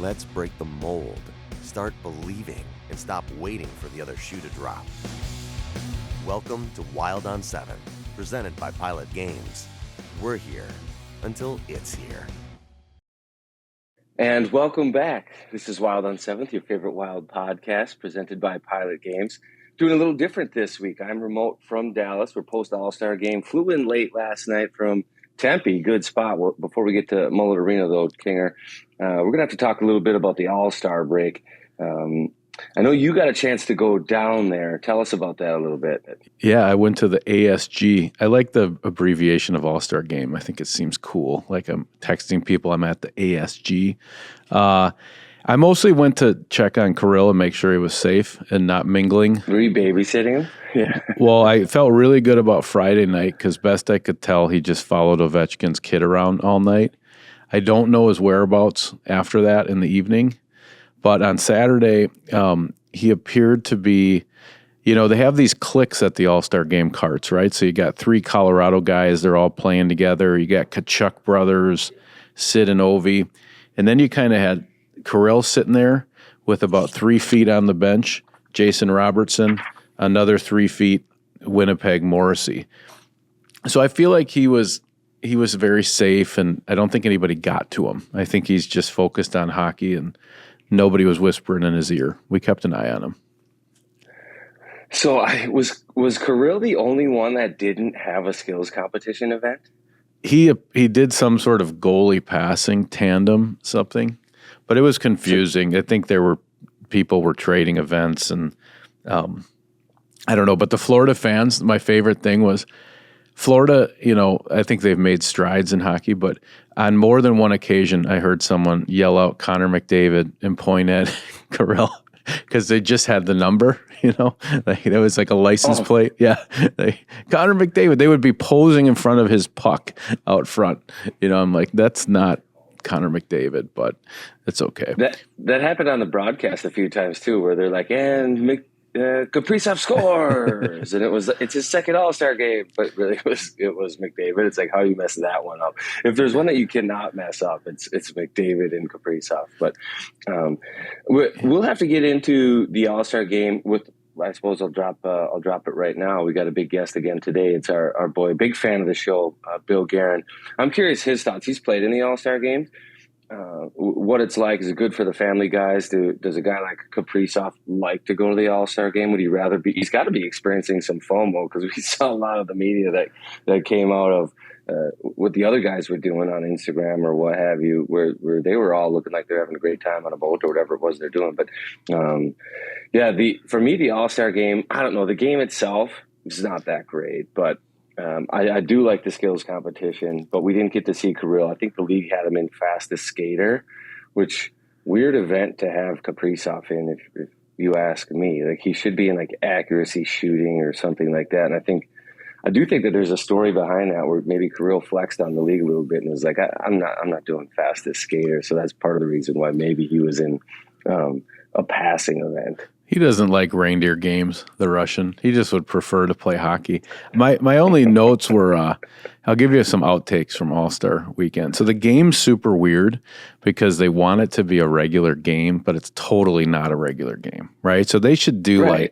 Let's break the mold, start believing, and stop waiting for the other shoe to drop. Welcome to Wild on 7, presented by Pilot Games. We're here until it's here. And welcome back. This is Wild on 7th, your favorite Wild podcast, presented by Pilot Games. Doing a little different this week. I'm remote from Dallas. We're post-All-Star game. Flew in late last night from Tempe. Good spot. Well, before we get to Mullet Arena, though, Kinger, we're going to have to talk a little bit about the All-Star break. I know you got a chance to go down there. Tell us about that a little bit. Yeah, I went to the ASG. I like the abbreviation of All-Star Game. I think it seems cool. Like I'm texting people, I'm at the ASG. I mostly went to check on Kirill and make sure he was safe and not mingling. Were you babysitting him? Yeah. Well, I felt really good about Friday night because best I could tell, he just followed Ovechkin's kid around all night. I don't know his whereabouts after that in the evening. But on Saturday, he appeared to be, you know, they have these cliques at the All-Star Game carts, right? So you got 3 Colorado guys, they're all playing together. You got Kachuk brothers, Sid and Ovi. And then you kind of had Kirill sitting there with about 3 feet on the bench, Jason Robertson, another 3 feet, Winnipeg Morrissey. So I feel like he was very safe, and I don't think anybody got to him. I think he's just focused on hockey, and nobody was whispering in his ear. We kept an eye on him. So was Kirill the only one that didn't have a skills competition event? He did some sort of goalie passing tandem something, but it was confusing. I think people were trading events, and I don't know. But the Florida fans, my favorite thing was Florida, you know, I think they've made strides in hockey, but on more than one occasion, I heard someone yell out Connor McDavid and point at Kirill because they just had the number, you know, like it was like a license plate. Yeah. Connor McDavid, they would be posing in front of his puck out front. You know, I'm like, that's not Connor McDavid, but it's okay. That happened on the broadcast a few times too, where they're like, and Kaprizov scores, and it's his second All-Star game, but really it was McDavid. It's like, how do you mess that one up? If there's one that you cannot mess up, it's McDavid and Kaprizov. But we'll have to get into the All-Star game with. I suppose I'll drop it right now. We got a big guest again today. It's our boy, big fan of the show, Bill Guerin. I'm curious his thoughts. He's played in the All-Star game. What it's like. Is it good for the family guys? Does a guy like Kaprizov like to go to the All-Star game? Would he rather be? He's got to be experiencing some FOMO because we saw a lot of the media that came out of what the other guys were doing on Instagram or what have you, where they were all looking like they're having a great time on a boat or whatever it was they're doing. But for me, the All-Star game, I don't know. The game itself is not that great, but I do like the skills competition, but we didn't get to see Kirill. I think the league had him in fastest skater, which weird event to have Kaprizov in, if you ask me. Like, he should be in like accuracy shooting or something like that. And I do think that there's a story behind that where maybe Kirill flexed on the league a little bit and was like, I'm not doing fastest skater. So that's part of the reason why maybe he was in a passing event. He doesn't like reindeer games, the Russian. He just would prefer to play hockey. My only notes were, I'll give you some outtakes from All-Star Weekend. So the game's super weird because they want it to be a regular game, but it's totally not a regular game, right? So they should do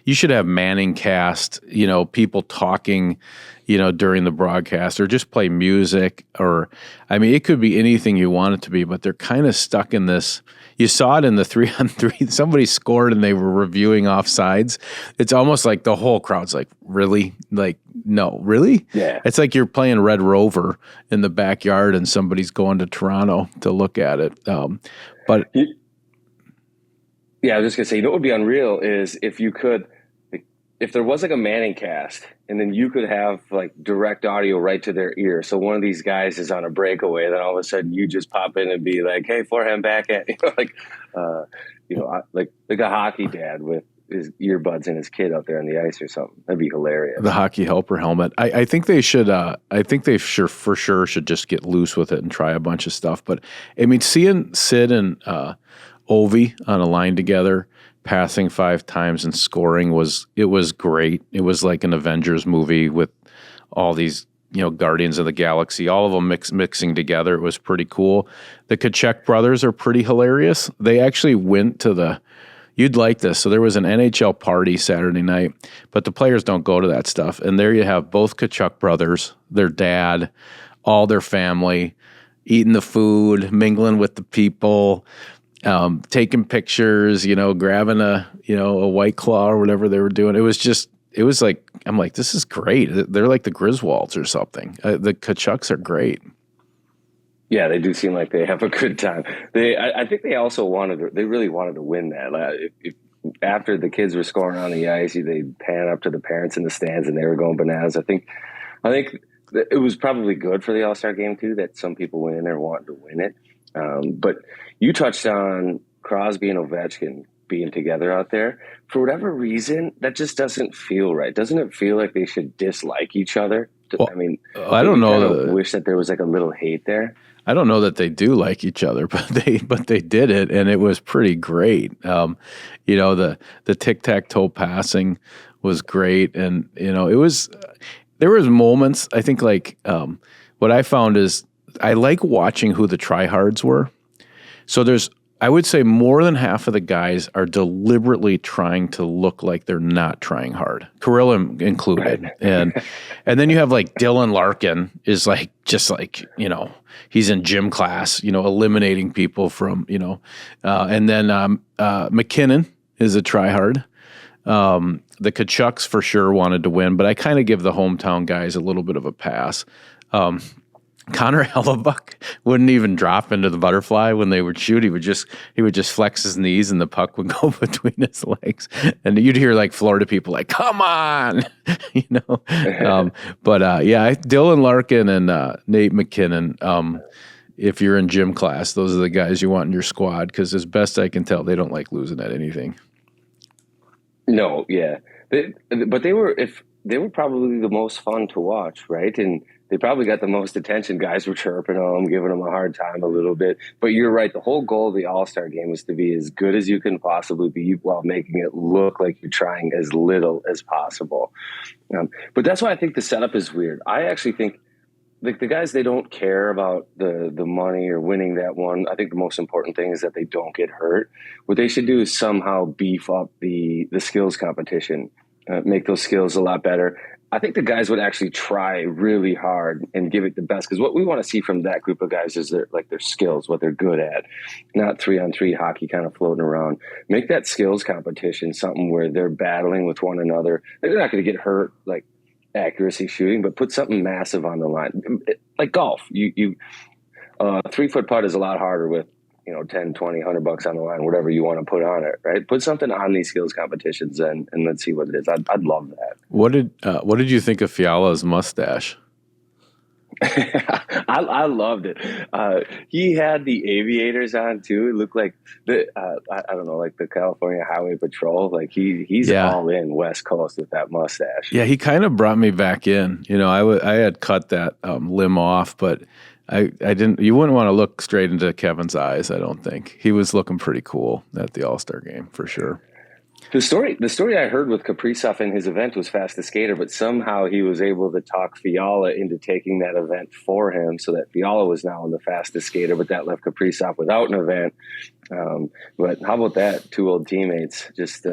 you should have Manning cast, you know, people talking, you know, during the broadcast, or just play music, or, I mean, it could be anything you want it to be, but they're kind of stuck in this. You saw it in the 3-on-3. Somebody scored and they were reviewing offsides. It's almost like the whole crowd's like, really? Like, no, really? Yeah. It's like you're playing Red Rover in the backyard and somebody's going to Toronto to look at it. But yeah, I was just going to say, you know what would be unreal is if there was like a Manning cast and then you could have like direct audio right to their ear. So one of these guys is on a breakaway, then all of a sudden you just pop in and be like, hey, forehand, backhand, like a hockey dad with his earbuds and his kid out there on the ice or something. That'd be hilarious. The hockey helper helmet. I think they should. I think they for sure should just get loose with it and try a bunch of stuff. But I mean, seeing Sid and Ovi on a line together, passing 5 times and scoring was great. It was like an Avengers movie with all these Guardians of the Galaxy, all of them mixing together. It was pretty cool. The Kachuk brothers are pretty hilarious. They actually went to you'd like this. So there was an NHL party Saturday night, but the players don't go to that stuff. And there you have both Kachuk brothers, their dad, all their family, eating the food, mingling with the people, taking pictures, grabbing a White Claw or whatever they were doing. It was like, I'm like, this is great. They're like the Griswolds or something. The Kachucks are great. Yeah, they do seem like they have a good time. I think they also they really wanted to win that. After the kids were scoring on the ice, they'd pan up to the parents in the stands and they were going bananas. I think it was probably good for the All-Star game too, that some people went in there wanting to win it. But you touched on Crosby and Ovechkin being together out there. For whatever reason, that just doesn't feel right. Doesn't it feel like they should dislike each other? Well, I mean, I don't know. I wish that there was like a little hate there. I don't know that they do like each other, but they did it, and it was pretty great. The tic-tac-toe passing was great, and there was moments. I think what I found is I like watching who the tryhards were. So I would say more than half of the guys are deliberately trying to look like they're not trying hard, Kirill included. Right. And then you have Dylan Larkin is he's in gym class, eliminating people from, and then McKinnon is a tryhard. The Kachucks for sure wanted to win, but I kind of give the hometown guys a little bit of a pass. Connor Hellebuck wouldn't even drop into the butterfly when they would shoot. He would just flex his knees and the puck would go between his legs. And you'd hear Florida people come on, Dylan Larkin and Nate McKinnon. If you're in gym class, those are the guys you want in your squad. Cause as best I can tell, they don't like losing at anything. No. Yeah. But they were probably the most fun to watch. Right. And they probably got the most attention. Guys were chirping them, giving them a hard time a little bit. But you're right. The whole goal of the All-Star game was to be as good as you can possibly be while making it look like you're trying as little as possible. But that's why I think the setup is weird. I actually think the guys, they don't care about the money or winning that one. I think the most important thing is that they don't get hurt. What they should do is somehow beef up the skills competition, make those skills a lot better. I think the guys would actually try really hard and give it the best, because what we want to see from that group of guys is their skills, what they're good at, not 3-on-3 hockey kind of floating around. Make that skills competition something where they're battling with one another. They're not going to get hurt like accuracy shooting, but put something massive on the line, like golf. You 3-foot putt is a lot harder with 10, 20, $100 on the line, whatever you want to put on it, right? Put something on these skills competitions and let's see what it is. I'd love that. What did you think of Fiala's mustache? I loved it. He had the aviators on too. It looked like I don't know, like the California Highway Patrol. Like he's all in West Coast with that mustache. Yeah, he kind of brought me back in. I had cut that limb off, but I didn't. You wouldn't want to look straight into Kevin's eyes. I don't think he was looking pretty cool at the All-Star game for sure. The story I heard with Kaprizov in his event was fastest skater, but somehow he was able to talk Fiala into taking that event for him, so that Fiala was now in the fastest skater, but that left Kaprizov without an event. But how about that? Two old teamates just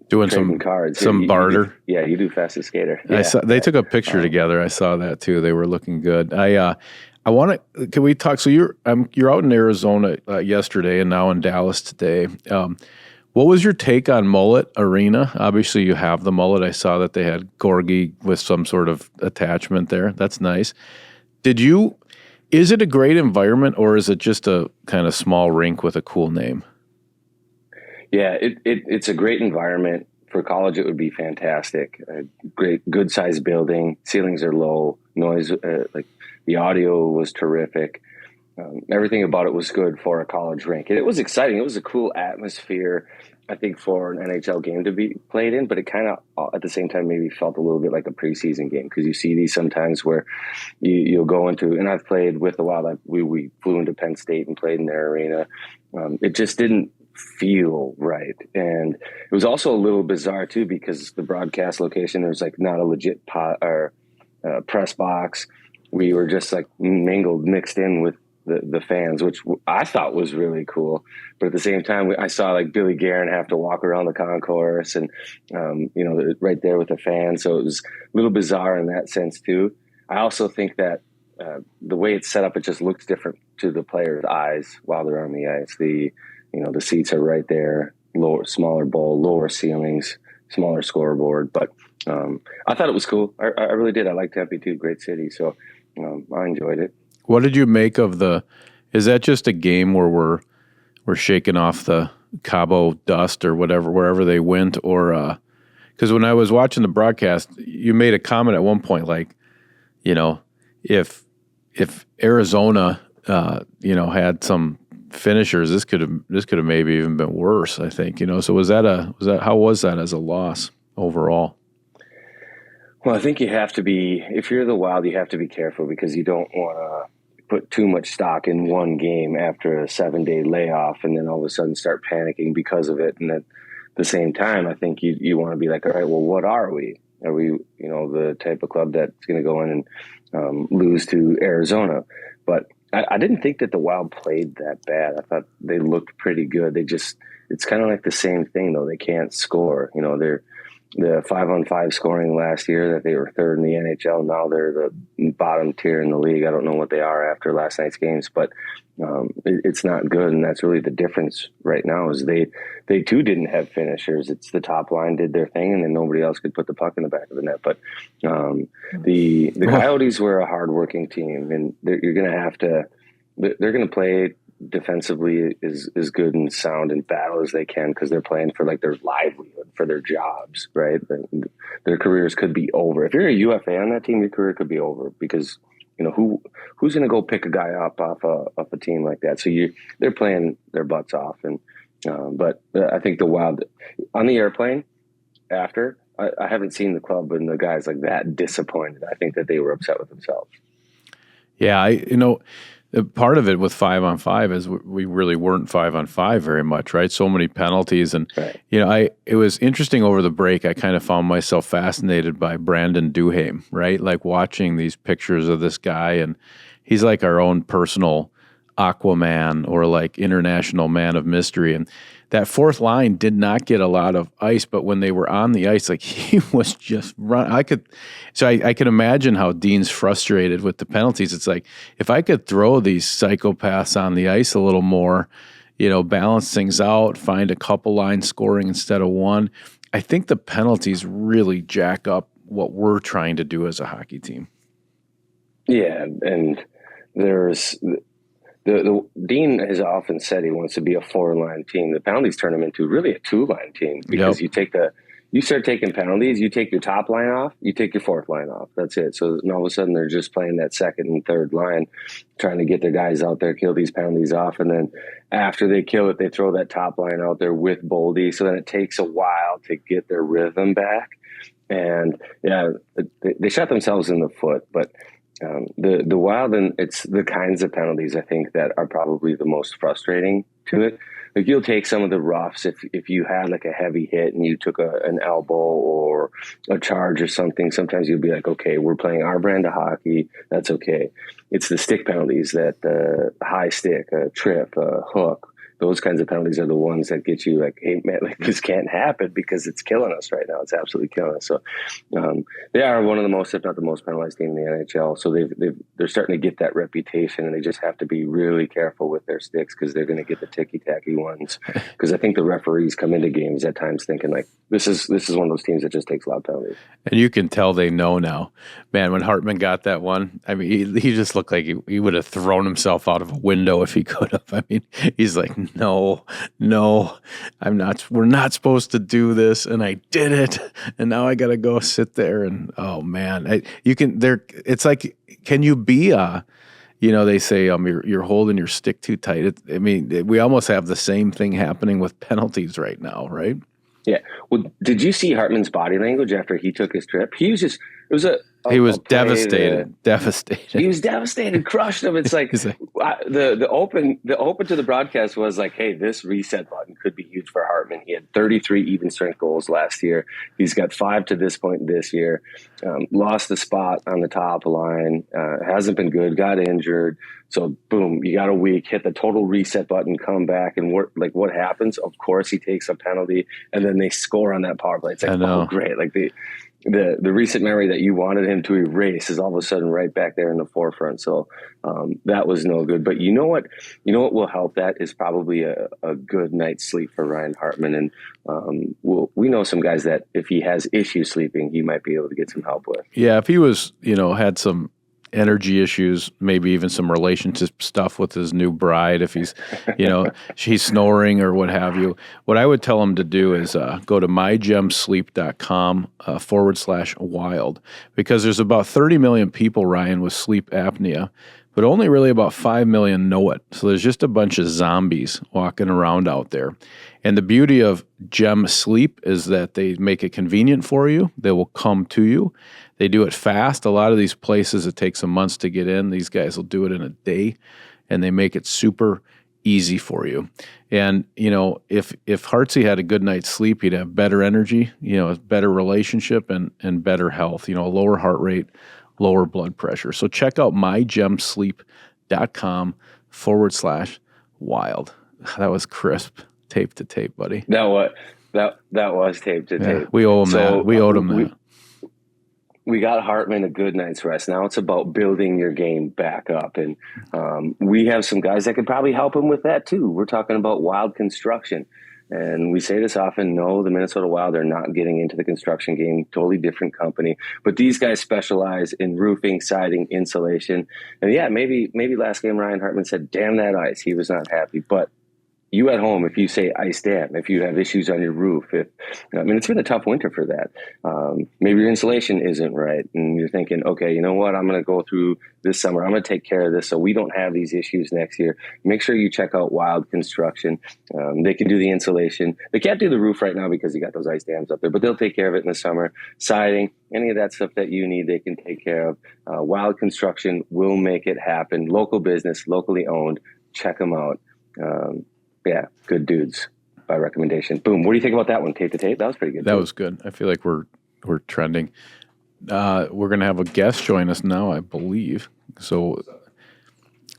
doing some cards, some barter. You do fastest skater. Yeah. They took a picture together. I saw that too. They were looking good. I want to. Can we talk? So you're out in Arizona yesterday and now in Dallas today. What was your take on Mullet Arena? Obviously, you have the mullet. I saw that they had Gorgie with some sort of attachment there. That's nice. Is it a great environment, or is it just a kind of small rink with a cool name? Yeah, it's a great environment. For college, it would be fantastic. Great, good sized building. Ceilings are low. Noise, the audio was terrific. Everything about it was good for a college rink. And it was exciting. It was a cool atmosphere, I think, for an NHL game to be played in, but it kind of, at the same time, maybe felt a little bit like a preseason game, because you see these sometimes where you'll go into, and I've played with the Wild, we flew into Penn State and played in their arena. It just didn't feel right. And it was also a little bizarre too, because the broadcast location, there's not a legit pot or press box. We were just like mixed in with the fans, which I thought was really cool. But at the same time, I saw like Billy Guerin have to walk around the concourse and, right there with the fans. So it was a little bizarre in that sense too. I also think that the way it's set up, it just looks different to the players' eyes while they're on the ice. The seats are right there, smaller bowl, lower ceilings, smaller scoreboard. But I thought it was cool. I really did. I like Tempe too, great city. So I enjoyed it. What did you make of is that just a game where we're shaking off the Cabo dust or whatever, wherever they went? Or, because when I was watching the broadcast, you made a comment at one point, like, if Arizona, had some finishers, this could have maybe even been worse, I think, so how was that as a loss overall? Well, I think you have to be, if you're the Wild, you have to be careful because you don't want to put too much stock in one game after a 7-day layoff and then all of a sudden start panicking because of it. And at the same time, I think you want to be like, all right, well, what are we? Are we, the type of club that's going to go in and lose to Arizona? But I didn't think that the Wild played that bad. I thought they looked pretty good. It's kind of like the same thing, though. They can't score. They're the 5-on-5 scoring last year that they were third in the NHL. Now they're the bottom tier in the league. I don't know what they are after last night's games, but it's not good. And that's really the difference right now is they too didn't have finishers. It's the top line did their thing and then nobody else could put the puck in the back of the net. But the Coyotes were a hardworking team and they're going to play defensively is good and sound and battle as they can because they're playing for like their livelihood, for their jobs, right? Their careers could be over. If you're a UFA on that team, your career could be over because who's going to go pick a guy up off a team like that? So they're playing their butts off, and but I think the Wild on the airplane after I haven't seen the club and the guys like that disappointed. I think that they were upset with themselves. Yeah, part of it with 5-on-5 is we really weren't 5-on-5 very much, right? So many penalties. And, right. It was interesting over the break. I kind of found myself fascinated by Brandon Duhaime, right? Like watching these pictures of this guy. And he's like our own personal Aquaman or like international man of mystery. And that fourth line did not get a lot of ice, but when they were on the ice, like he was just run. I could imagine how Dean's frustrated with the penalties. It's like, if I could throw these psychopaths on the ice a little more, balance things out, find a couple lines scoring instead of one. I think the penalties really jack up what we're trying to do as a hockey team. Yeah. And there's, The Dean has often said he wants to be a 4-line team. The penalties turn him into really a 2-line team because you start taking penalties, you take your top line off, you take your fourth line off. That's it. So all of a sudden they're just playing that second and third line, trying to get their guys out there, kill these penalties off. And then after they kill it, they throw that top line out there with Boldy. So then it takes a while to get their rhythm back. And they shot themselves in the foot, but the Wild, and it's the kinds of penalties I think that are probably the most frustrating to it. Like you'll take some of the roughs if you had like a heavy hit and you took an elbow or a charge or something. Sometimes you'll be like, okay, we're playing our brand of hockey. That's okay. It's the stick penalties that high stick, a trip, a hook. Those kinds of penalties are the ones that get you like, hey, man, like this can't happen because it's killing us right now. It's absolutely killing us. So they are one of the most, if not the most penalized team in the NHL. So they're starting to get that reputation, and they just have to be really careful with their sticks because they're going to get the ticky-tacky ones. Because I think the referees come into games at times thinking like, this is one of those teams that just takes a lot of penalties. And you can tell they know now. Man, when Hartman got that one, I mean, he just looked like he would have thrown himself out of a window if he could have. I mean, he's like, no, we're not supposed to do this. And I did it. And now I got to go sit there and, oh man, it's like, can you be they say you're holding your stick too tight. We almost have the same thing happening with penalties right now, right? Yeah. Well, did you see Hartman's body language after he took his trip? He was just, he was devastated. He was devastated, crushed him. It's like the open to the broadcast was like, hey, this reset button could be huge for Hartman. He had 33 even strength goals last year. He's got 5 to this point this year. Lost the spot on the top line. Hasn't been good. Got injured. So boom, you got a week. Hit the total reset button. Come back and work. Like what happens? Of course, he takes a penalty, and then they score on that power play. It's like, oh great! Like the recent memory that you wanted him to erase is all of a sudden right back there in the forefront. So that was no good. But you know what will help that is probably a good night's sleep for Ryan Hartman. And we know some guys that if he has issues sleeping, he might be able to get some help with. Yeah, if he was, had some energy issues, maybe even some relationship stuff with his new bride, if he's, she's snoring or what have you. What I would tell him to do is go to mygemsleep.com /wild, because there's about 30 million people, Ryan, with sleep apnea, but only really about 5 million know it. So there's just a bunch of zombies walking around out there. And the beauty of Gem Sleep is that they make it convenient for you. They will come to you. They do it fast. A lot of these places, it takes some months to get in. These guys will do it in a day, and they make it super easy for you. And, if Hartsey had a good night's sleep, he'd have better energy, a better relationship and better health, a lower heart rate, lower blood pressure. So check out mygemsleep.com /wild. That was crisp. Tape to tape, buddy. That was tape to tape. We owe him that. We owed him that. We got Hartman a good night's rest. Now it's about building your game back up. And we have some guys that could probably help him with that too. We're talking about Wild Construction. And we say this often, no, the Minnesota Wild are not getting into the construction game, totally different company. But these guys specialize in roofing, siding, insulation. And yeah, maybe last game Ryan Hartman said, damn that ice. He was not happy. But you at home, if you say ice dam, if you have issues on your roof, it's been a tough winter for that. Maybe your insulation isn't right, and you're thinking, okay, you know what? I'm going to go through this summer. I'm going to take care of this so we don't have these issues next year. Make sure you check out Wild Construction. They can do the insulation. They can't do the roof right now because you got those ice dams up there, but they'll take care of it in the summer. Siding, any of that stuff that you need, they can take care of. Wild Construction will make it happen. Local business, locally owned. Check them out. Yeah, good dudes by recommendation. Boom. What do you think about that one? Tape to tape? That was pretty good. That was good. I feel like we're trending. We're going to have a guest join us now, I believe. So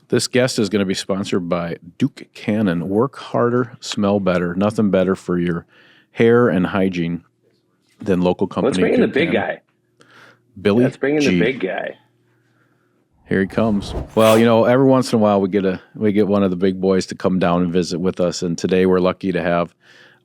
this guest is going to be sponsored by Duke Cannon. Work harder, smell better. Nothing better for your hair and hygiene than local company. Let's bring in the big guy. Billy Let's bring in the big guy. Here he comes. Well, every once in a while we get one of the big boys to come down and visit with us, and today we're lucky to have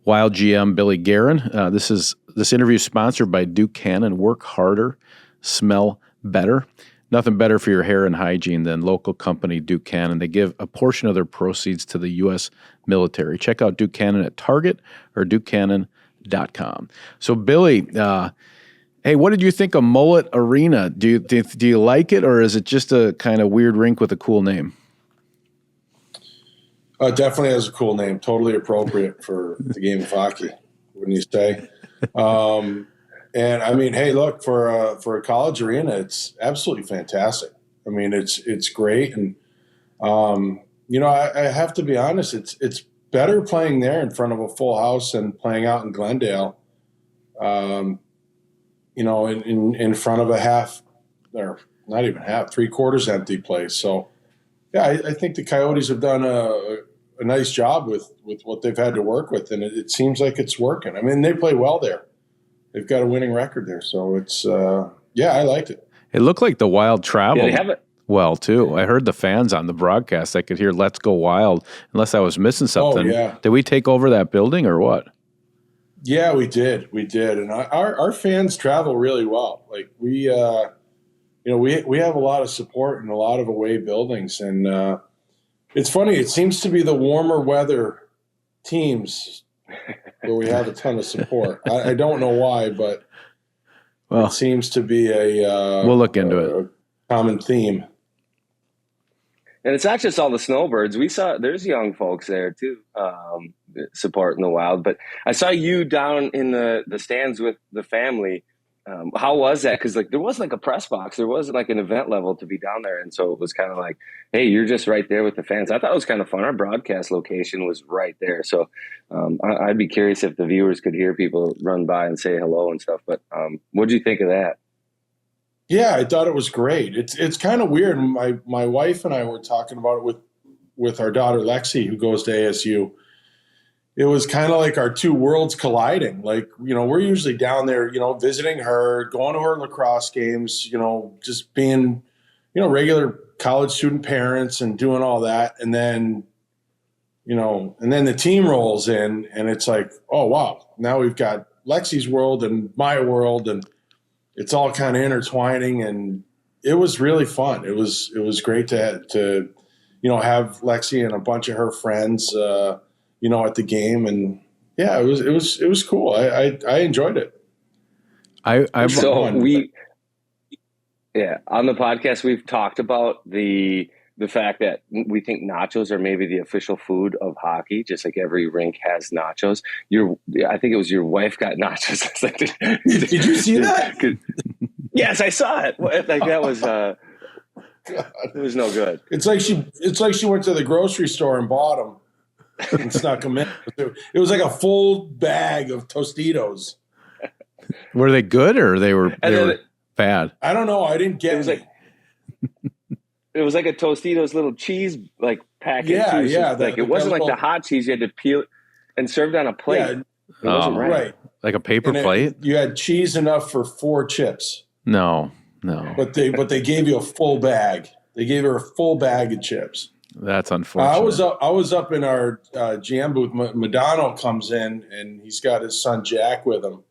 Wild GM Billy Guerin. This interview is sponsored by Duke Cannon. Work harder, smell better. Nothing better for your hair and hygiene than local company Duke Cannon. They give a portion of their proceeds to the U.S. military. Check out Duke Cannon at Target or DukeCannon.com. So, Billy, hey, what did you think of Mullet Arena? Do you like it, or is it just a kind of weird rink with a cool name? Definitely has a cool name. Totally appropriate for the game of hockey, wouldn't you say? And I mean, hey, look, for a college arena, it's absolutely fantastic. I mean, it's great, and I have to be honest, it's better playing there in front of a full house than playing out in Glendale. In front of a half, or not even half, 3/4 empty place. So, yeah, I think the Coyotes have done a nice job with what they've had to work with, and it seems like it's working. I mean, they play well there. They've got a winning record there, so it's I liked it. It looked like the Wild traveled they have it well too. I heard the fans on the broadcast. I could hear "Let's Go Wild," unless I was missing something. Oh, yeah. Did we take over that building or what? Yeah, we did, and our fans travel really well. Like we have a lot of support in a lot of away buildings, and it's funny. It seems to be the warmer weather teams where we have a ton of support. I don't know why, but it seems to be we'll look into it. Common theme. And it's not just all the snowbirds. We saw there's young folks there too, supporting the Wild. But I saw you down in the stands with the family. How was that? Because like there wasn't like a press box, there wasn't like an event level to be down there, and so it was kind of like, hey, you're just right there with the fans. I thought it was kind of fun. Our broadcast location was right there, so I'd be curious if the viewers could hear people run by and say hello and stuff. But what do you think of that? Yeah, I thought it was great. It's kind of weird. My wife and I were talking about it with our daughter Lexi, who goes to ASU. It was kind of like our two worlds colliding. Like, we're usually down there, visiting her, going to her lacrosse games, just being, regular college student parents and doing all that. And then, and then the team rolls in and it's like, oh, wow, now we've got Lexi's world and my world, and it's all kind of intertwining. And it was really fun. It was great to have Lexi and a bunch of her friends, at the game, and yeah, it was cool. I enjoyed it. On the podcast we've talked about the fact that we think nachos are maybe the official food of hockey, just like every rink has nachos. I think it was your wife got nachos. Did you see that? Yes, I saw it. Like that was it was no good. It's like she went to the grocery store and bought them and snuck them in. It was like a full bag of Tostitos. Were they good or they were bad? I don't know. I didn't get it. It was like a Tostitos little cheese like packet. Yeah, too. So yeah. it wasn't like the hot cheese you had to peel and served on a plate. Yeah, it wasn't right. Like a paper plate? You had cheese enough for 4 chips. No. But they gave you a full bag. They gave her a full bag of chips. That's unfortunate. I was up in our GM booth. Madonna comes in and he's got his son Jack with him,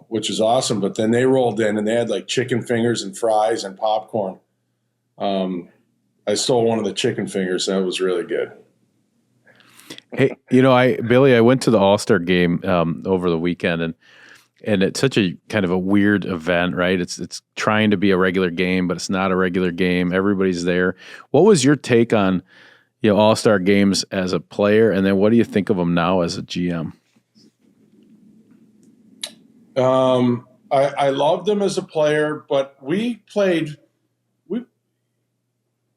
which is awesome. But then they rolled in and they had like chicken fingers and fries and popcorn. I stole one of the chicken fingers. That was really good. Hey, Billy, I went to the All-Star game over the weekend, and it's such a kind of a weird event, right? It's trying to be a regular game, but it's not a regular game. Everybody's there. What was your take on All-Star games as a player, and then what do you think of them now as a GM? I loved them as a player, but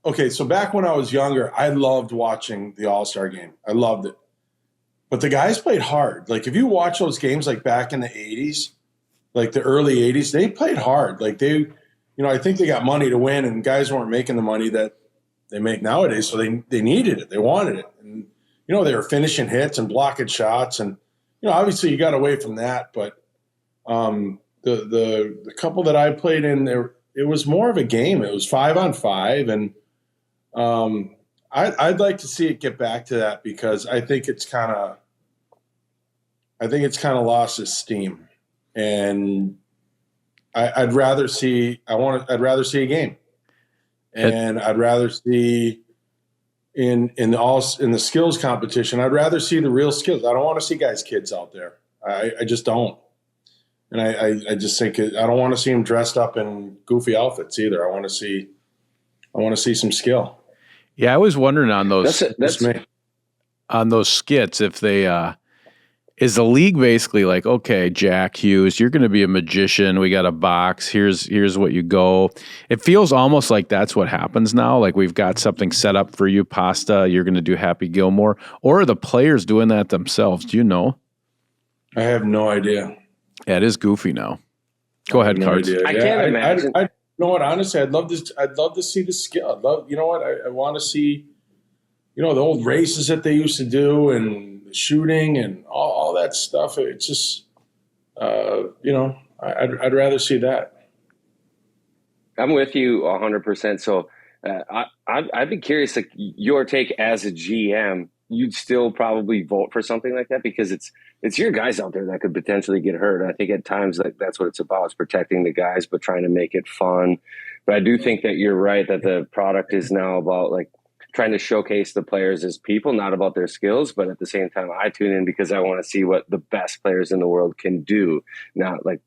okay, so back when I was younger, I loved watching the All-Star game. I loved it. But the guys played hard. Like if you watch those games like back in the 80s, like the early 80s, they played hard. Like I think they got money to win, and guys weren't making the money that they make nowadays, so they needed it. They wanted it. And they were finishing hits and blocking shots, and obviously you got away from that, but the couple that I played in there, it was more of a game. It was 5-on-5, and I'd like to see it get back to that because I think it's kind of lost its steam, and I'd rather see a game, and I'd rather see in the skills competition. I'd rather see the real skills. I don't want to see kids out there. I just don't, and I just think I don't want to see them dressed up in goofy outfits either. I want to see some skill. Yeah, I was wondering on those on those skits if they is the league basically like, okay, Jack Hughes, you're going to be a magician. We got a box. Here's what you go. It feels almost like that's what happens now. Like we've got something set up for you, Pasta. You're going to do Happy Gilmore, or are the players doing that themselves? Do you know? I have no idea. Yeah, it is goofy now. Go ahead, Cards. I can't imagine. You know what? Honestly, I'd love to see the skill. I want to see, the old races that they used to do and the shooting and all that stuff. It's just, I'd rather see that. I'm with you 100%. So I'd be curious, like your take as a GM. You'd still probably vote for something like that because it's your guys out there that could potentially get hurt. I think at times that's what it's about, is protecting the guys, but trying to make it fun. But I do think that you're right that the product is now about like trying to showcase the players as people, not about their skills. But at the same time, I tune in because I want to see what the best players in the world can do, not like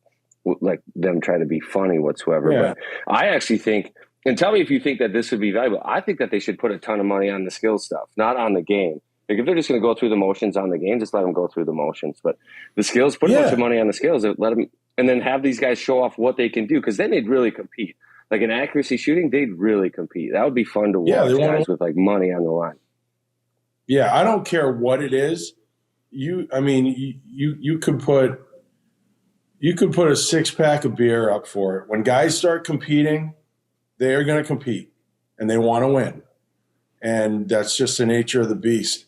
them trying to be funny whatsoever. Yeah. But I actually think, and tell me if you think that this would be valuable, I think that they should put a ton of money on the skill stuff, not on the game. Like if they're just going to go through the motions on the game, just let them go through the motions. But the skills, put a bunch of money on the skills. Let them and then have these guys show off what they can do, because then they'd really compete. Like in accuracy shooting, they'd really compete. That would be fun to watch, guys with like money on the line. Yeah, I don't care what it is. You could put a 6-pack of beer up for it. When guys start competing, they are going to compete, and they want to win, and that's just the nature of the beast.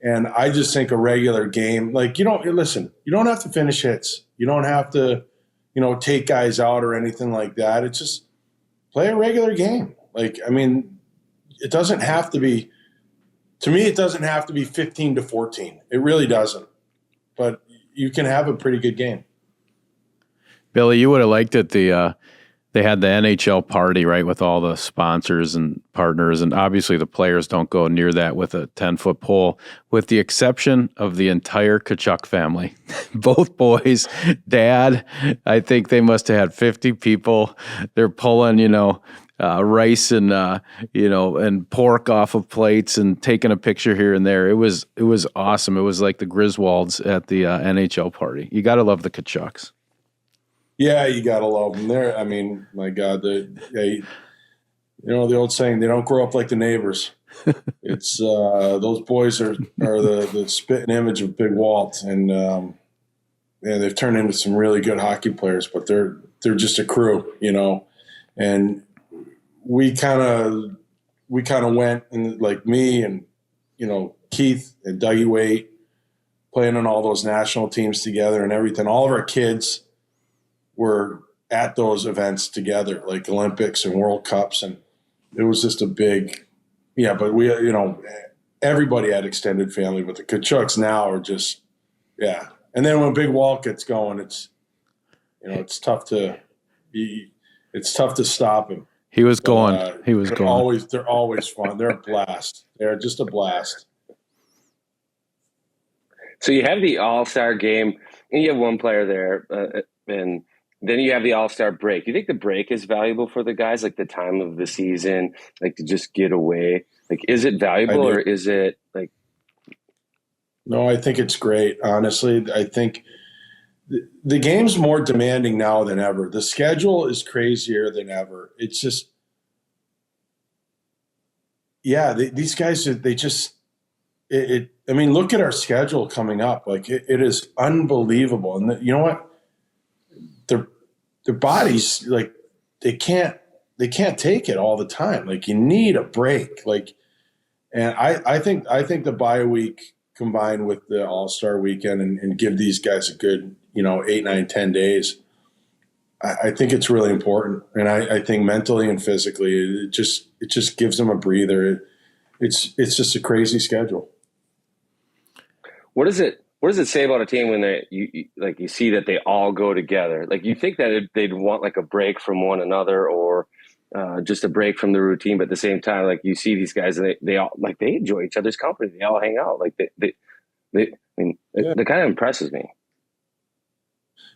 And I just think a regular game, like you don't have to finish hits. You don't have to, take guys out or anything like that. It's just play a regular game. Like, I mean, it doesn't have to be, to me, it doesn't have to be 15-14. It really doesn't. But you can have a pretty good game. Billy, you would have liked it. They had the NHL party, right, with all the sponsors and partners, and obviously the players don't go near that with a 10-foot pole, with the exception of the entire Tkachuk family. Both boys, dad, I think they must have had 50 people. They're pulling, rice and and pork off of plates and taking a picture here and there. It was awesome. It was like the Griswolds at the NHL party. You got to love the Tkachuks. Yeah, you gotta love them. I mean, my God, the old saying, they don't grow up like the neighbors. It's those boys are the spitting image of Big Walt, and they've turned into some really good hockey players. But they're just a crew, And we kind of went, and like me and Keith and Dougie Waite playing on all those national teams together and everything. All of our kids were at those events together, like Olympics and World Cups, and it was just a big, but we, everybody had extended family, but the Tkachuks now are just, And then when Big Walt gets going, it's tough to stop him. He was going. They're always fun. They're a blast. They're just a blast. So you have the All-Star game, and you have one player there, and then you have the All-Star break. Do you think the break is valuable for the guys, like the time of the season, like to just get away? Like, is it valuable or is it like? No, I think it's great. Honestly, I think the game's more demanding now than ever. The schedule is crazier than ever. It's just, these guys, they just, I mean, look at our schedule coming up. Like, it is unbelievable. And you know what? Their bodies, like, they can't take it all the time. Like, you need a break. Like, and I think the bye week combined with the All-Star weekend and give these guys a good, 8, 9, 10 days. I think it's really important. And I think mentally and physically, it just gives them a breather. It's just a crazy schedule. What does it say about a team when you see that they all go together? Like, you think that they'd want like a break from one another or just a break from the routine, but at the same time, like, you see these guys and they all, like, they enjoy each other's company. They all hang out. Like, it kind of impresses me.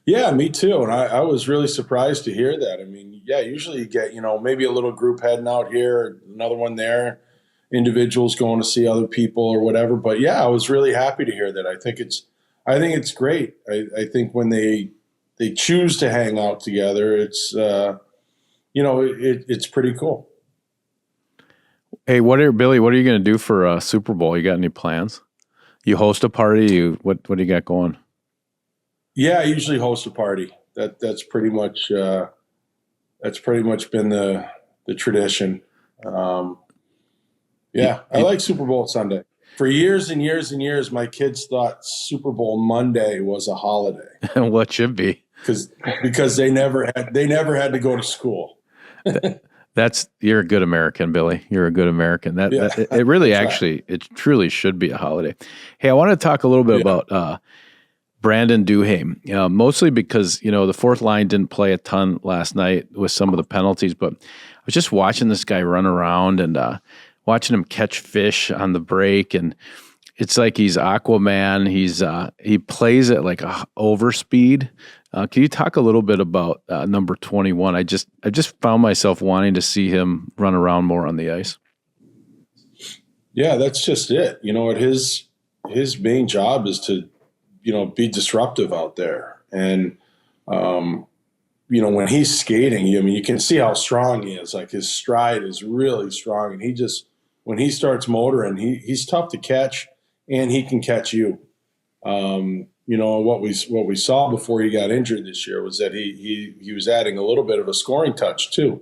Yeah, me too. And I was really surprised to hear that. I mean, usually you get, maybe a little group heading out here, another one there, individuals going to see other people or whatever. But I was really happy to hear that. I think it's great. I think when they choose to hang out together, it's it's pretty cool. Hey, Billy, what are you going to do for Super Bowl? You got any plans? You host a party? What do you got going? Yeah, I usually host a party. That's pretty much been the tradition. I like Super Bowl Sunday. For years and years and years, my kids thought Super Bowl Monday was a holiday. What should be? Because they never had to go to school. You're a good American, Billy. You're a good American. It really actually, it truly should be a holiday. Hey, I want to talk a little bit about Brandon Duhaime, mostly because, the fourth line didn't play a ton last night with some of the penalties, but I was just watching this guy run around and watching him catch fish on the break, and it's like he's Aquaman. He plays at like a overspeed. Can you talk a little bit about number 21? I just found myself wanting to see him run around more on the ice. Yeah, that's just it. His main job is to be disruptive out there. And When he's skating, I mean, you can see how strong he is. Like his stride is really strong, and when he starts motoring, he's tough to catch, and he can catch you. What we saw before he got injured this year was that he was adding a little bit of a scoring touch too.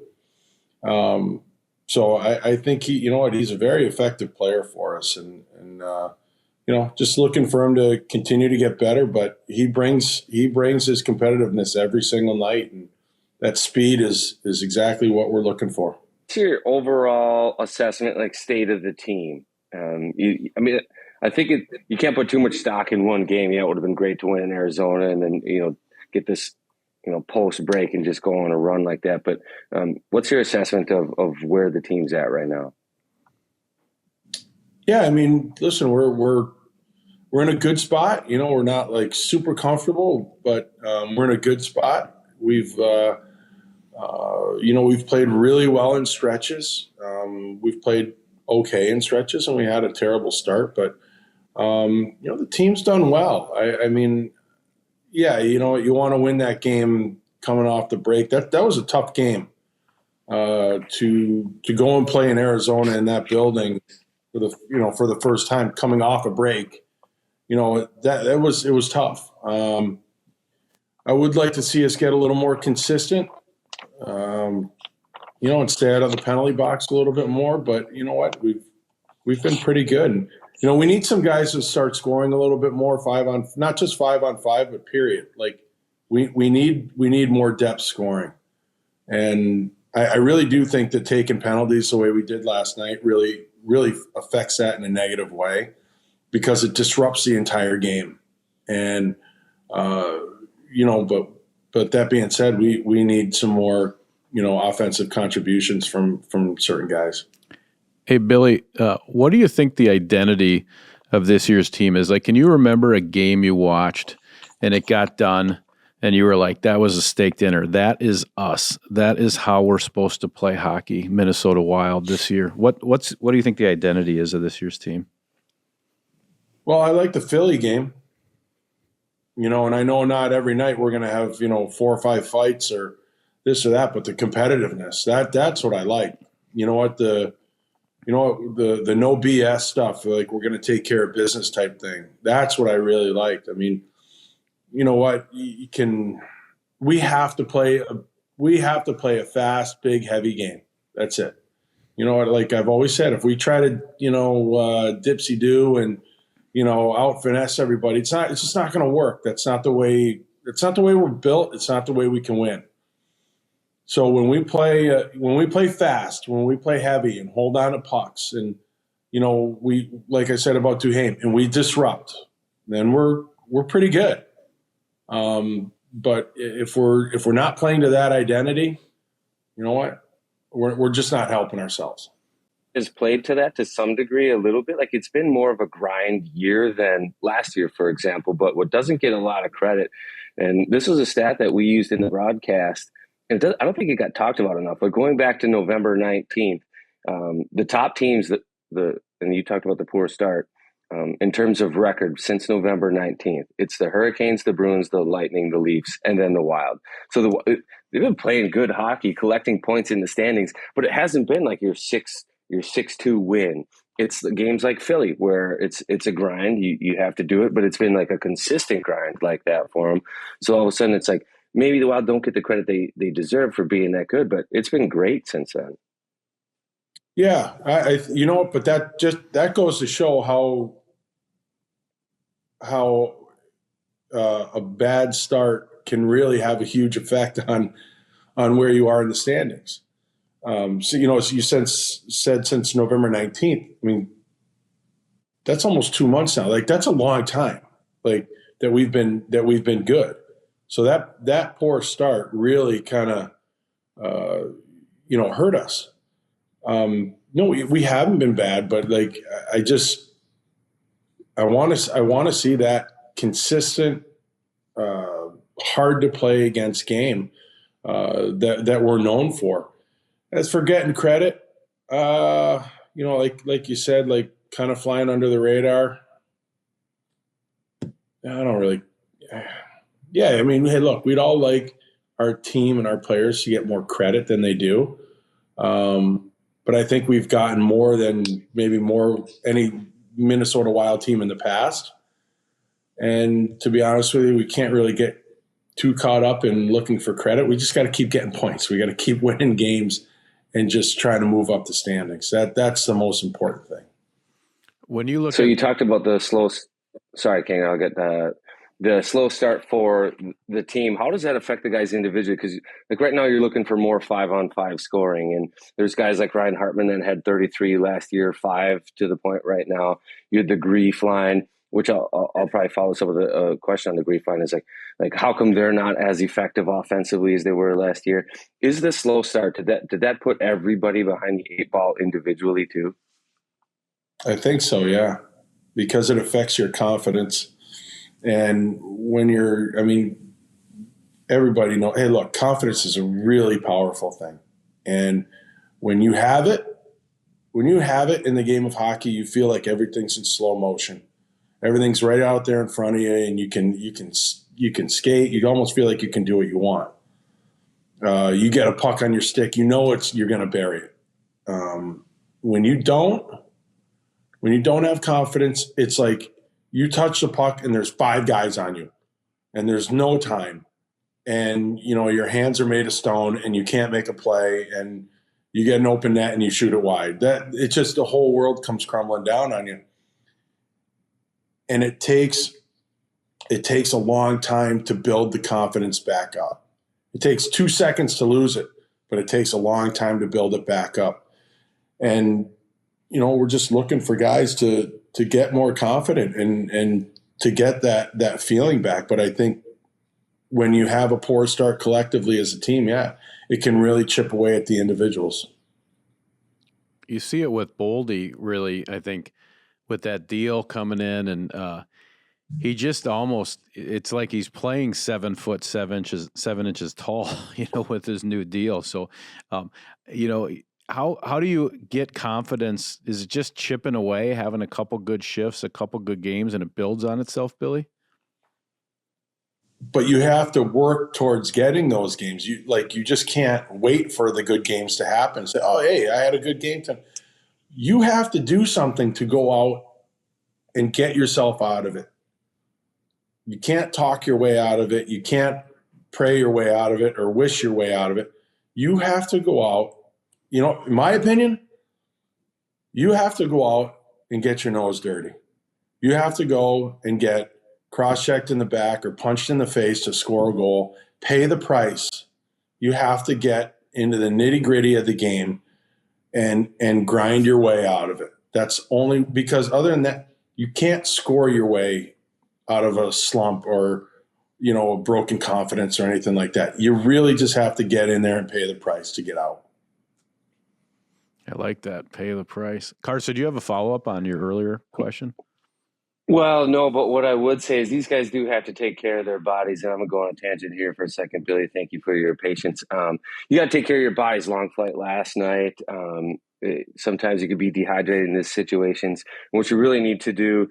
So I think he's a very effective player for us, and just looking for him to continue to get better. But he brings his competitiveness every single night, and that speed is exactly what we're looking for. What's your overall assessment, like state of the team? I think you can't put too much stock in one game. Yeah, it would have been great to win in Arizona, and then get this post break and just go on a run like that. But what's your assessment of where the team's at right now? Yeah, I mean, listen, we're in a good spot. We're not like super comfortable, but we're in a good spot. We've played really well in stretches. We've played okay in stretches, and we had a terrible start, but the team's done well. I mean, yeah, you want to win that game coming off the break. That was a tough game to go and play in Arizona in that building for the first time coming off a break. It was tough. I would like to see us get a little more consistent, and stay out of the penalty box a little bit more. But you know what, we've been pretty good. And, we need some guys to start scoring a little bit more not just 5-on-5, but period. Like we need more depth scoring. And I really do think that taking penalties the way we did last night really, really affects that in a negative way, because it disrupts the entire game. And, but that being said, we need some more, offensive contributions from certain guys. Hey, Billy, what do you think the identity of this year's team is? Like, can you remember a game you watched and it got done and you were like, that was a steak dinner. That is us. That is how we're supposed to play hockey, Minnesota Wild this year. What do you think the identity is of this year's team? Well, I like the Philly game, and I know not every night we're going to have, 4 or 5 fights or this or that, but the competitiveness, that's what I like. The no BS stuff, like we're going to take care of business type thing. That's what I really liked. I mean, you know what? We have to play a fast, big, heavy game. That's it. Like I've always said, if we try to, dipsy do and, out finesse everybody, it's just not going to work. That's not the way we're built. It's not the way we can win. So when we play fast, when we play heavy and hold on to pucks, and we, like I said about Duhaime, and we disrupt, then we're pretty good. But if we're not playing to that identity, you know what? We're just not helping ourselves. Has played to that to some degree a little bit. Like it's been more of a grind year than last year, for example. But what doesn't get a lot of credit, and this was a stat that we used in the broadcast, and I don't think it got talked about enough, but going back to November 19th, the top teams and you talked about the poor start, in terms of record since November 19th, it's the Hurricanes, the Bruins, the Lightning, the Leafs, and then the Wild. So they've been playing good hockey, collecting points in the standings, but it hasn't been like your 6-2 win. It's the games like Philly where it's a grind. You have to do it, but it's been like a consistent grind like that for them. So all of a sudden it's like, maybe the Wild don't get the credit they deserve for being that good, but it's been great since then. Yeah, but that goes to show how a bad start can really have a huge effect on where you are in the standings. So you said since November 19th. I mean, that's almost 2 months now. Like that's a long time. Like that we've been good. So that poor start really kind of hurt us. No, we haven't been bad, but like I want to see that consistent, hard to play against game that we're known for. As for getting credit, like you said, like kind of flying under the radar. I don't really. Yeah, I mean, hey, look, we'd all like our team and our players to get more credit than they do. But I think we've gotten more than maybe more any Minnesota Wild team in the past. And to be honest with you, we can't really get too caught up in looking for credit. We just got to keep getting points. We got to keep winning games and just trying to move up the standings. That's the most important thing. When you look So you talked about the slow – sorry, King, I'll get the slow start for the team. How does that affect the guys individually? Because like right now you're looking for more 5-on-5 scoring, and there's guys like Ryan Hartman that had 33 last year, 5 to the point right now. You had the Grief line, which I'll probably follow some of the question on the Grief line is like how come they're not as effective offensively as they were last year? Is the slow start, did that put everybody behind the 8 ball individually too? I think so, yeah, because it affects your confidence. And when everybody knows, hey, look, confidence is a really powerful thing. And when you have it in the game of hockey, you feel like everything's in slow motion. Everything's right out there in front of you, and you can skate. You almost feel like you can do what you want. You get a puck on your stick, you're going to bury it. When you don't have confidence, it's like you touch the puck and there's 5 guys on you and there's no time. And, your hands are made of stone and you can't make a play and you get an open net and you shoot it wide. It's just the whole world comes crumbling down on you. And it takes a long time to build the confidence back up. It takes 2 seconds to lose it, but it takes a long time to build it back up. And we're just looking for guys to get more confident and to get that feeling back. But I think when you have a poor start collectively as a team, yeah, it can really chip away at the individuals. You see it with Boldy, really, I think, with that deal coming in, and he just it's like he's playing 7 foot 7 inches tall, with his new deal. So, how do you get confidence? Is it just chipping away, having a couple good shifts, a couple good games, and it builds on itself, Billy? But you have to work towards getting those games. You just can't wait for the good games to happen. Say, oh, hey, I had a good game tonight. You have to do something to go out and get yourself out of it. You can't talk your way out of it. You can't pray your way out of it or wish your way out of it. You have to go out. In my opinion, you have to go out and get your nose dirty. You have to go and get cross-checked in the back or punched in the face to score a goal. Pay the price. You have to get into the nitty-gritty of the game and grind your way out of it. That's only because other than that, you can't score your way out of a slump or, a broken confidence or anything like that. You really just have to get in there and pay the price to get out. I like that. Pay the price. Carson, do you have a follow-up on your earlier question? Well, no, but what I would say is these guys do have to take care of their bodies. And I'm going to go on a tangent here for a second, Billy. Thank you for your patience. You got to take care of your bodies. Long flight last night. Sometimes you could be dehydrated in these situations. And what you really need to do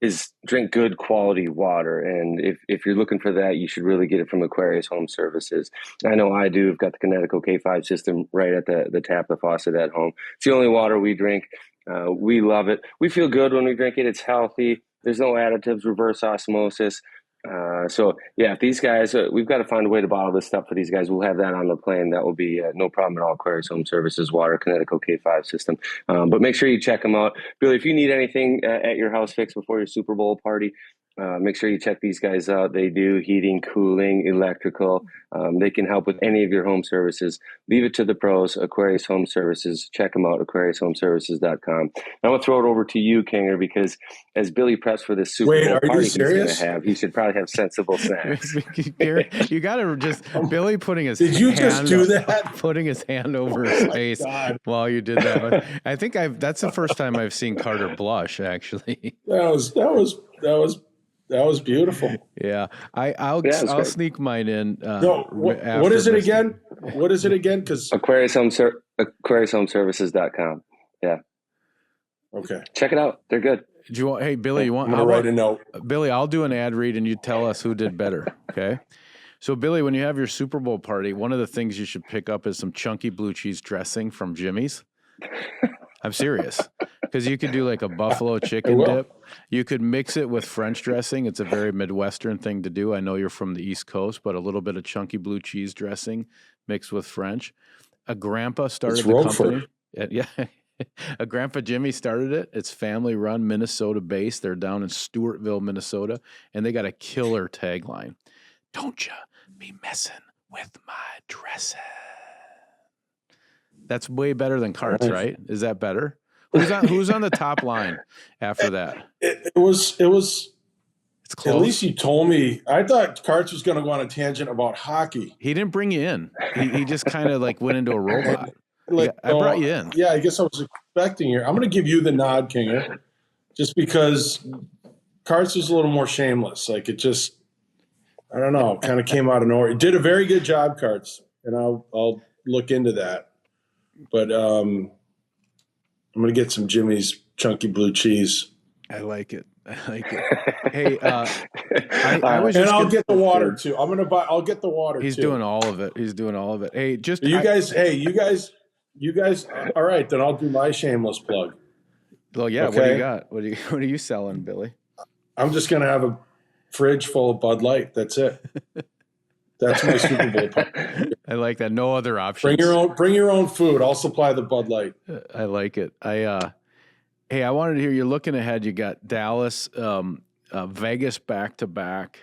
is drink good quality water. And if you're looking for that, you should really get it from Aquarius Home Services. I know I do. I've got the Connecticut K5 system right at the tap, the faucet at home. It's the only water we drink. We love it. We feel good when we drink it. It's healthy. There's no additives, reverse osmosis. So yeah, if these guys, we've got to find a way to bottle this stuff for these guys. We'll have that on the plane. That will be no problem at all. Aquarius Home Services, water, Connecticut K5 system. But make sure you check them out. Billy, if you need anything at your house fixed before your Super Bowl party, make sure you check these guys out. They do heating, cooling, electrical. They can help with any of your home services. Leave it to the pros, Aquarius Home Services. Check them out, aquariushomeservices.com. I'm going to throw it over to you, Kinger, because as Billy preps for this Super Bowl party he's going to have, he should probably have sensible snacks. You got to just, Billy putting his Did you just do that? Putting his hand over his face while you did that. I think that's the first time I've seen Carter blush, actually. That was beautiful. Yeah, I'll sneak mine in. What is it again? What is it again? Because aquariushomeservices.com. Yeah. Okay. Check it out. They're good. Do you want? Hey, Billy, you want? I'm going to write a note. Billy, I'll do an ad read, and you tell us who did better. Okay. So, Billy, when you have your Super Bowl party, one of the things you should pick up is some chunky blue cheese dressing from Jimmy's. I'm serious. Because you could do like a buffalo chicken dip. You could mix it with French dressing. It's a very Midwestern thing to do. I know you're from the East Coast, but a little bit of chunky blue cheese dressing mixed with French. A grandpa started the company. Yeah. A grandpa Jimmy started it. It's family run, Minnesota based. They're down in Stewartville, Minnesota, and they got a killer tagline. Don't you be messing with my dressing. That's way better than Carts, right? Is that better? Who's on the top line after that? It was. It's close. At least you told me. I thought Carts was going to go on a tangent about hockey. He didn't bring you in. He just kind of like went into a robot. I brought you in. Yeah, I guess I was expecting you. I'm going to give you the nod, Kinger, just because Carts was a little more shameless. Like it just, I don't know, kind of came out of nowhere. It did a very good job, Carts, and I'll look into that. But I'm going to get some Jimmy's chunky blue cheese. I like it. Hey, I was just. And I'll get the water too. I'll get the water. He's too. doing all of it. Hey, just you guys. All right, then I'll do my shameless plug. Well, yeah. Okay. What do you got? What are you selling, Billy? I'm just gonna have a fridge full of Bud Light. That's it. That's my Super Bowl plug. I like that. No other options. Bring your own food. I'll supply the Bud Light. I like it. Hey, I wanted to hear you looking ahead. You got Dallas, Vegas back to back.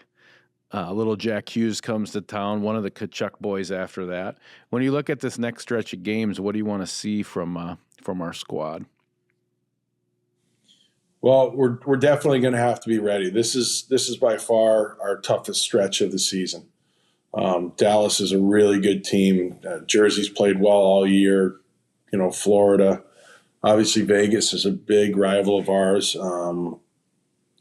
Little Jack Hughes comes to town, one of the Kachuk boys after that. When you look at this next stretch of games, what do you want to see from our squad? Well, we're definitely going to have to be ready. This is by far our toughest stretch of the season. Dallas is a really good team. Jersey's played well all year. Florida. Obviously, Vegas is a big rival of ours.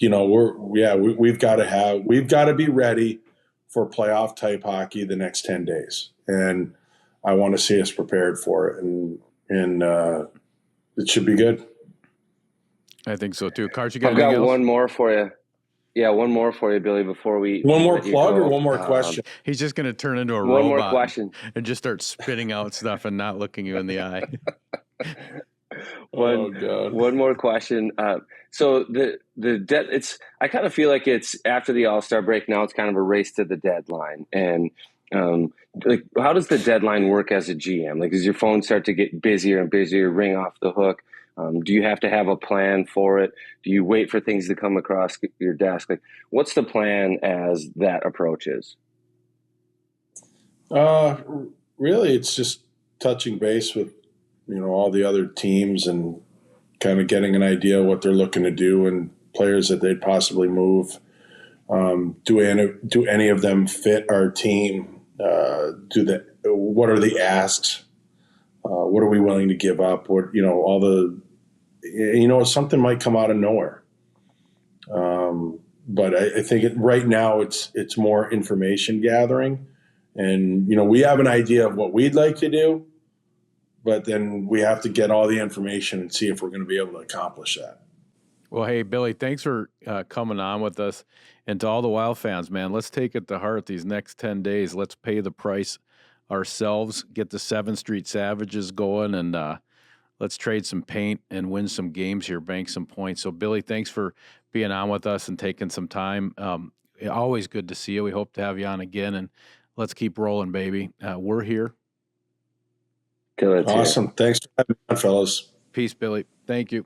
We've got to be ready for playoff type hockey the next 10 days, and I want to see us prepared for it, and it should be good. I think so too. Cart, you got one more for you. Yeah, one more for you, Billy. Before we one more plug or one more question. He's just going to turn into a robot. One more question and just start spitting out stuff and not looking you in the eye. One more question. So I kind of feel like it's after the All-Star break now. It's kind of a race to the deadline, and how does the deadline work as a GM? Like, does your phone start to get busier and busier, ring off the hook? Do you have to have a plan for it? Do you wait for things to come across your desk? Like, what's the plan as that approaches? Really, it's just touching base with all the other teams and kind of getting an idea what they're looking to do and players that they'd possibly move. Do any of them fit our team? What are the asks? What are we willing to give up? Something might come out of nowhere. But I think right now it's more information gathering, and we have an idea of what we'd like to do. But then we have to get all the information and see if we're going to be able to accomplish that. Well, hey, Billy, thanks for coming on with us. And to all the Wild fans, man, let's take it to heart these next 10 days. Let's pay the price ourselves, get the 7th Street Savages going, and let's trade some paint and win some games here, bank some points. So, Billy, thanks for being on with us and taking some time. Always good to see you. We hope to have you on again, and let's keep rolling, baby. We're here. Awesome. Thanks for having me on, fellas. Peace, Billy. Thank you.